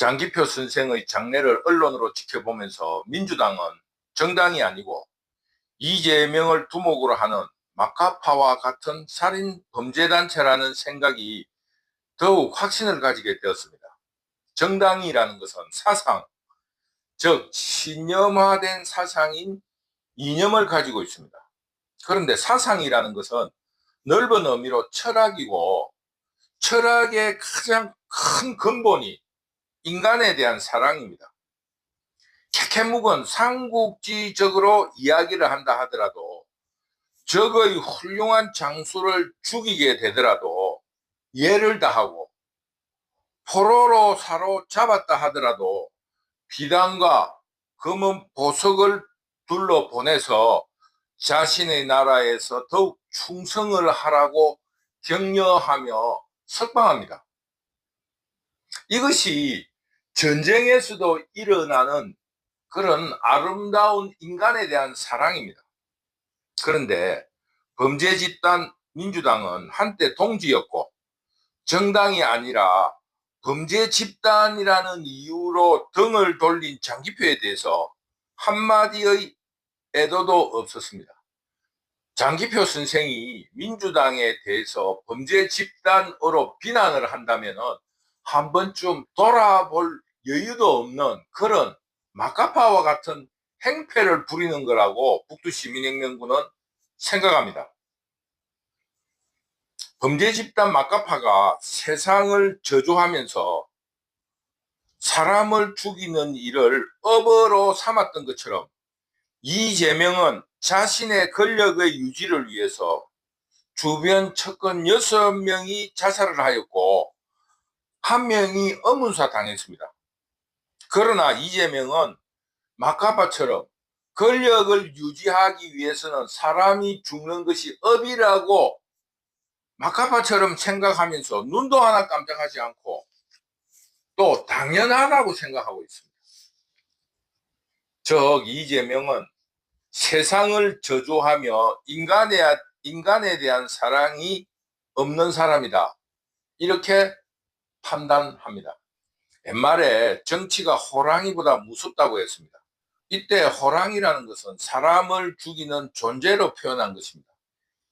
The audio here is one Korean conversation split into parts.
장기표 선생의 장례를 언론으로 지켜보면서 민주당은 정당이 아니고 이재명을 두목으로 하는 마카파와 같은 살인 범죄단체라는 생각이 더욱 확신을 가지게 되었습니다. 정당이라는 것은 사상, 즉 신념화된 사상인 이념을 가지고 있습니다. 그런데 사상이라는 것은 넓은 의미로 철학이고, 철학의 가장 큰 근본이 인간에 대한 사랑입니다. 케케묵은 삼국지적으로 이야기를 한다 하더라도, 적의 훌륭한 장수를 죽이게 되더라도 예를 다하고, 포로로 사로잡았다 하더라도 비단과 검은 보석을 둘러 보내서 자신의 나라에서 더욱 충성을 하라고 격려하며 석방합니다. 이것이 전쟁에서도 일어나는 그런 아름다운 인간에 대한 사랑입니다. 그런데 범죄 집단 민주당은 한때 동지였고 정당이 아니라 범죄 집단이라는 이유로 등을 돌린 장기표에 대해서 한마디의 애도도 없었습니다. 장기표 선생이 민주당에 대해서 범죄 집단으로 비난을 한다면 한 번쯤 돌아볼 여유도 없는 그런 마카파와 같은 행패를 부리는 거라고 북두시민혁명군은 생각합니다. 범죄 집단 마카파가 세상을 저주하면서 사람을 죽이는 일을 업으로 삼았던 것처럼 이재명은 자신의 권력의 유지를 위해서 주변 측근 6명이 자살을 하였고 1명이 의문사 당했습니다. 그러나 이재명은 마카파처럼 권력을 유지하기 위해서는 사람이 죽는 것이 업이라고 마카파처럼 생각하면서 눈도 하나 깜짝하지 않고 또 당연하다고 생각하고 있습니다. 즉 이재명은 세상을 저주하며 인간에 대한 사랑이 없는 사람이다, 이렇게 판단합니다. 옛말에 정치가 호랑이보다 무섭다고 했습니다. 이때 호랑이라는 것은 사람을 죽이는 존재로 표현한 것입니다.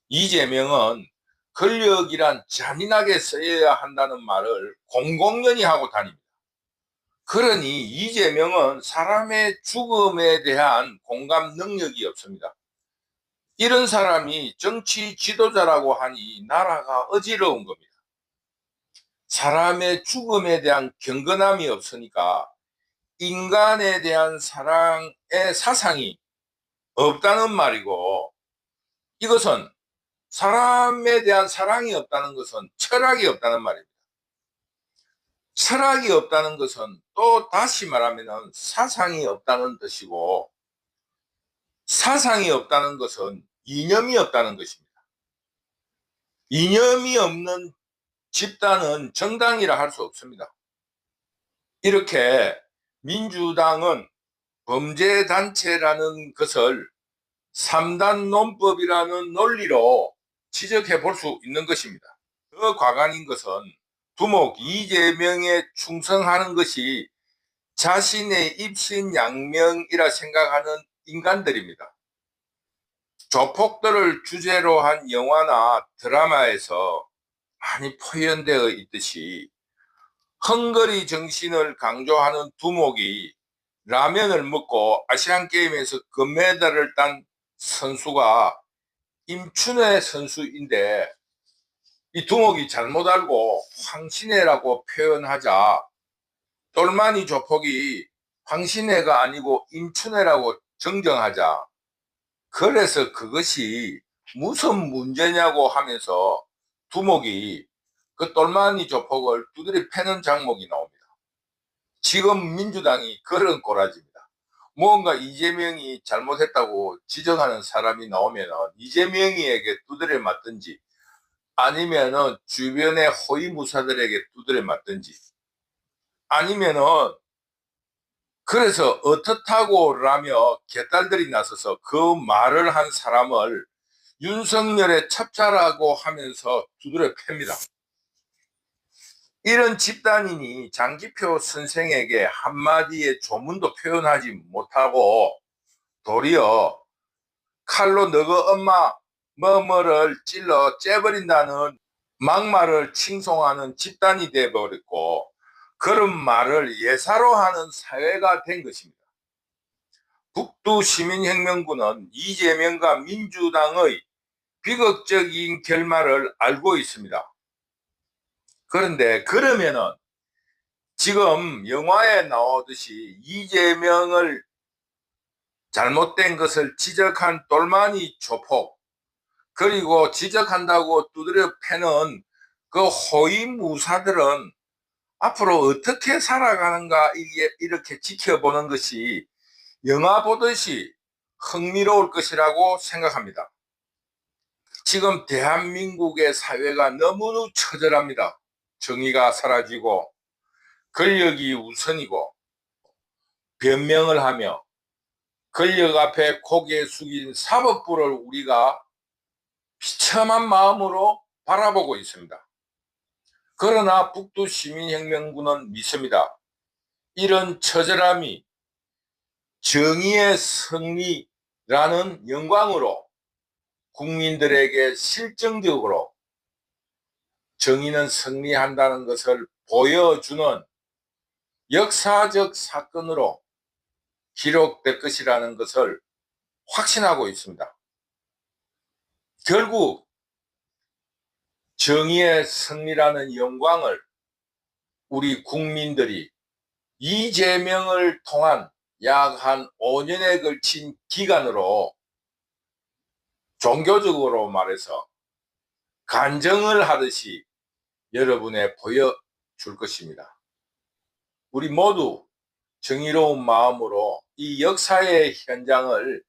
이재명은 권력이란 잔인하게 쓰여야 한다는 말을 공공연히 하고 다닙니다. 그러니 이재명은 사람의 죽음에 대한 공감 능력이 없습니다. 이런 사람이 정치 지도자라고 하니 나라가 어지러운 겁니다. 사람의 죽음에 대한 경건함이 없으니까 인간에 대한 사랑의 사상이 없다는 말이고, 이것은 사람에 대한 사랑이 없다는 것은 철학이 없다는 말입니다. 철학이 없다는 것은 또 다시 말하면 사상이 없다는 뜻이고, 사상이 없다는 것은 이념이 없다는 것입니다. 이념이 없는 집단은 정당이라 할 수 없습니다. 이렇게 민주당은 범죄단체라는 것을 3단 논법이라는 논리로 지적해 볼 수 있는 것입니다. 더 과간인 것은 두목 이재명에 충성하는 것이 자신의 입신양명이라 생각하는 인간들입니다. 조폭들을 주제로 한 영화나 드라마에서 많이 표현되어 있듯이 헝거리 정신을 강조하는 두목이 라면을 먹고 아시안게임에서 금메달을 딴 선수가 임춘회 선수인데, 이 두목이 잘못 알고 황신혜라고 표현하자 똘마니 조폭이 황신혜가 아니고 임춘혜라고 정정하자, 그래서 그것이 무슨 문제냐고 하면서 두목이 그 똘마니 조폭을 두드려 패는 장면이 나옵니다. 지금 민주당이 그런 꼬라지입니다. 뭔가 이재명이 잘못했다고 지적하는 사람이 나오면 이재명이에게 두드려 맞든지 아니면은 주변의 호위무사들에게 두드려 맞든지, 아니면은 그래서 어떻다고 라며 개딸들이 나서서 그 말을 한 사람을 윤석열의 첩자라고 하면서 두드려 팹니다. 이런 집단인이 장기표 선생에게 한마디의 조문도 표현하지 못하고 도리어 칼로 너가 엄마 뭐뭐를 찔러 째버린다는 막말을 칭송하는 집단이 되어버렸고, 그런 말을 예사로 하는 사회가 된 것입니다. 북두 시민혁명군은 이재명과 민주당의 비극적인 결말을 알고 있습니다. 그런데 그러면은 지금 영화에 나오듯이 이재명을 잘못된 것을 지적한 똘마니 조폭, 그리고 지적한다고 두드려 패는 그 호위무사들은 앞으로 어떻게 살아가는가, 이렇게 지켜보는 것이 영화 보듯이 흥미로울 것이라고 생각합니다. 지금 대한민국의 사회가 너무나 처절합니다. 정의가 사라지고 권력이 우선이고 변명을 하며 권력 앞에 고개 숙인 사법부를 우리가 비참한 마음으로 바라보고 있습니다. 그러나 북두 시민혁명군은 믿습니다. 이런 처절함이 정의의 승리라는 영광으로 국민들에게 실증적으로 정의는 승리한다는 것을 보여주는 역사적 사건으로 기록될 것이라는 것을 확신하고 있습니다. 결국 정의의 승리라는 영광을 우리 국민들이 이재명을 통한 약 한 5년에 걸친 기간으로 종교적으로 말해서 간증을 하듯이 여러분에 보여줄 것입니다. 우리 모두 정의로운 마음으로 이 역사의 현장을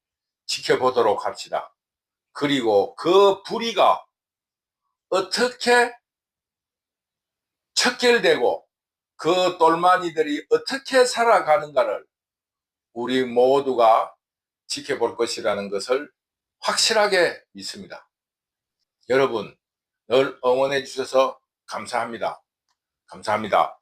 지켜보도록 합시다. 그리고 그 불의가 어떻게 척결되고 그 똘마니들이 어떻게 살아가는가를 우리 모두가 지켜볼 것이라는 것을 확실하게 믿습니다. 여러분, 늘 응원해 주셔서 감사합니다. 감사합니다.